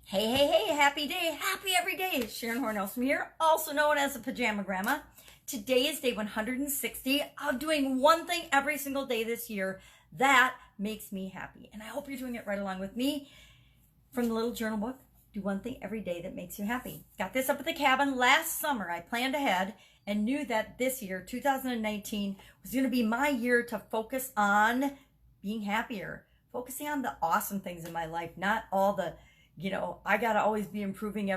Hey, hey, hey, happy day, happy every day. Sharon Horne-Ellstrom here, also known as the Pajama Grandma. Today is day 160 of doing one thing every single day this year that makes me happy. And I hope you're doing it right along with me. From the little journal book, do one thing every day that makes you happy. Got this up at the cabin last summer. I planned ahead and knew that this year, 2019, was going to be my year to focus on being happier, focusing on the awesome things in my life, not all the I got to always be improving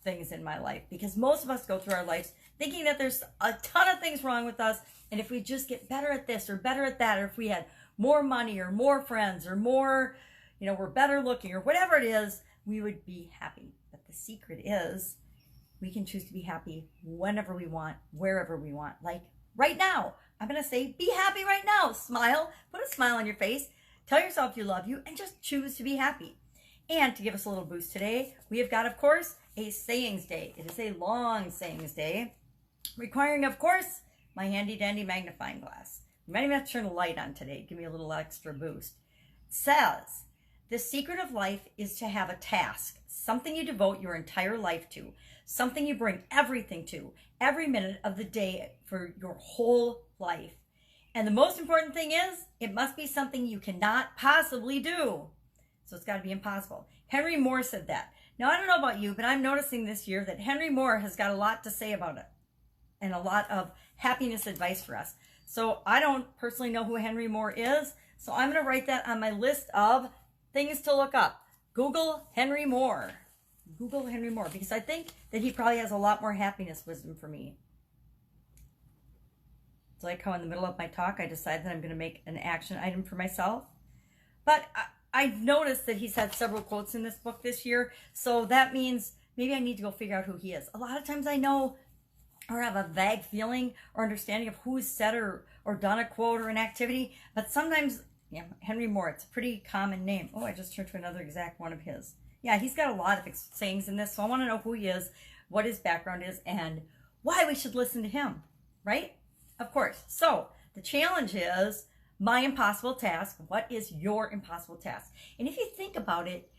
things in my life, because most of us go through our lives thinking that there's a ton of things wrong with us. And if we just get better at this or better at that, or if we had more money or more friends or more, we're better looking or whatever it is, we would be happy. But the secret is we can choose to be happy whenever we want, wherever we want. Like right now, I'm going to say, be happy right now. Smile, put a smile on your face, tell yourself you love you, and just choose to be happy. And to give us a little boost today, we have got, of course, a sayings day. It is a long sayings day, requiring, of course, my handy dandy magnifying glass. We might even have to turn the light on today, give me a little extra boost. It says, the secret of life is to have a task, something you devote your entire life to, something you bring everything to, every minute of the day for your whole life. And the most important thing is, it must be something you cannot possibly do. So it's got to be impossible. Henry Moore said that. Now, I don't know about you, but I'm noticing this year that Henry Moore has got a lot to say about it and a lot of happiness advice for us. So I don't personally know who Henry Moore is, so I'm going to write that on my list of things to look up. Google Henry Moore. Google Henry Moore, because I think that he probably has a lot more happiness wisdom for me. It's like how in the middle of my talk, I decided that I'm going to make an action item for myself. But I've noticed that he's had several quotes in this book this year, so that means maybe I need to go figure out who he is. A lot of times I know or have a vague feeling or understanding of who's said or done a quote or an activity, but sometimes, Henry Moore, it's a pretty common name. Oh, I just turned to another exact one of his. Yeah, he's got a lot of sayings in this, so I want to know who he is, what his background is, and why we should listen to him, right? Of course. So the challenge is, my impossible task. What is your impossible task? And if you think about it,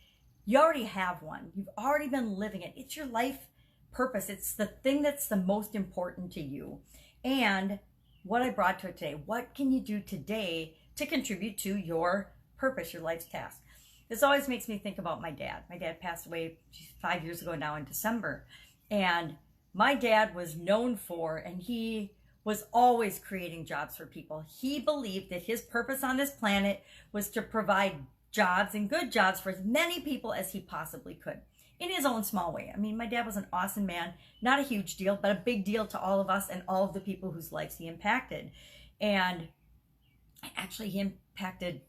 you already have one. You've already been living it. It's your life purpose. It's the thing that's the most important to you. And what I brought to it today, what can you do today to contribute to your purpose, your life's task? This always makes me think about my dad. My dad passed away 5 years ago now in December. And my dad was known for, and he was always creating jobs for people. He believed that his purpose on this planet was to provide jobs and good jobs for as many people as he possibly could in his own small way. I mean, my dad was an awesome man, not a huge deal, but a big deal to all of us and all of the people whose lives he impacted. And actually, he impacted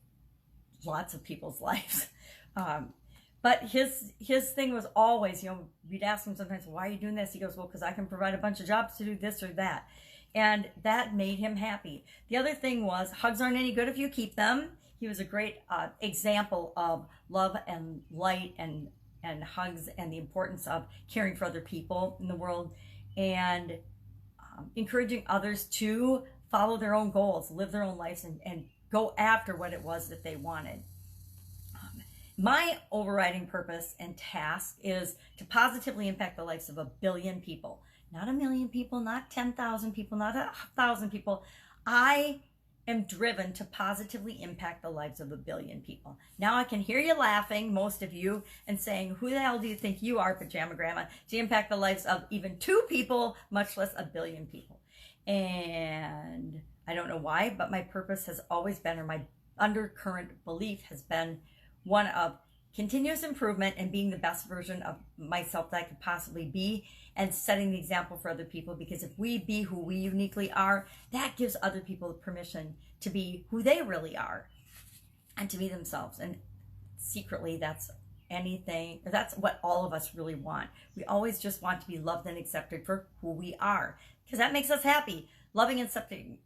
lots of people's lives. But his thing was always, we'd ask him sometimes, why are you doing this? He goes, well, because I can provide a bunch of jobs to do this or that. And that made him happy. The other thing was, hugs aren't any good if you keep them. He was a great example of love and light and hugs and the importance of caring for other people in the world and encouraging others to follow their own goals, live their own lives, and go after what it was that they wanted. My overriding purpose and task is to positively impact the lives of 1 billion people. Not 1 million people, not 10,000 people, not 1,000 people. I am driven to positively impact the lives of 1 billion people. Now I can hear you laughing, most of you, and saying, who the hell do you think you are, Pajama Grandma, to impact the lives of even 2 people, much less 1 billion people? And I don't know why, but my purpose has always been, or my undercurrent belief has been, one of continuous improvement and being the best version of myself that I could possibly be, and setting the example for other people. Because if we be who we uniquely are, that gives other people permission to be who they really are and to be themselves. And secretly, that's what all of us really want. We always just want to be loved and accepted for who we are, because that makes us happy. Loving and accepting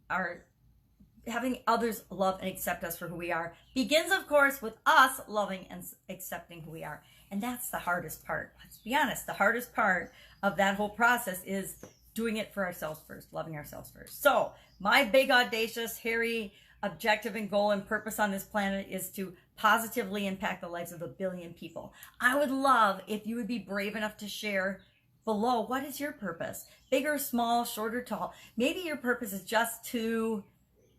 having others love and accept us for who we are begins, of course, with us loving and accepting who we are. And that's the hardest part. Let's be honest. The hardest part of that whole process is doing it for ourselves first, loving ourselves first. So my big, audacious, hairy objective and goal and purpose on this planet is to positively impact the lives of 1 billion people. I would love if you would be brave enough to share below, what is your purpose? Big or small, short or tall? Maybe your purpose is just to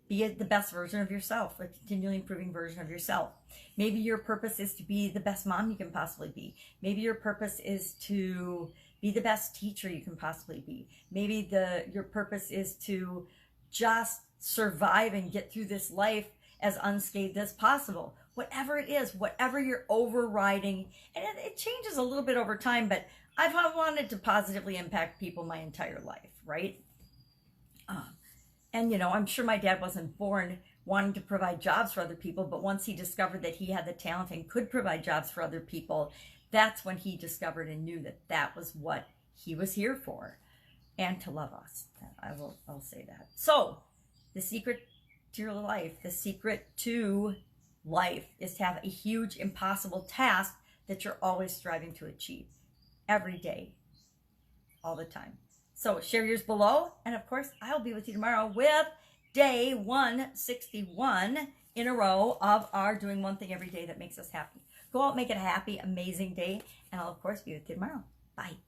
be the best version of yourself, a continually improving version of yourself. Maybe your purpose is to be the best mom you can possibly be. Maybe your purpose is to be the best teacher you can possibly be. Maybe your purpose is to just survive and get through this life as unscathed as possible. Whatever it is, whatever you're overriding, and it changes a little bit over time, but I've wanted to positively impact people my entire life, right? And, you know, I'm sure my dad wasn't born wanting to provide jobs for other people, but once he discovered that he had the talent and could provide jobs for other people, that's when he discovered and knew that that was what he was here for, and to love us. I'll say that. So the secret to your life, the secret to life is to have a huge, impossible task that you're always striving to achieve every day, all the time. So share yours below. And of course, I'll be with you tomorrow with day 161 in a row of our doing one thing every day that makes us happy. Go out, make it a happy, amazing day. And I'll, of course, be with you tomorrow. Bye.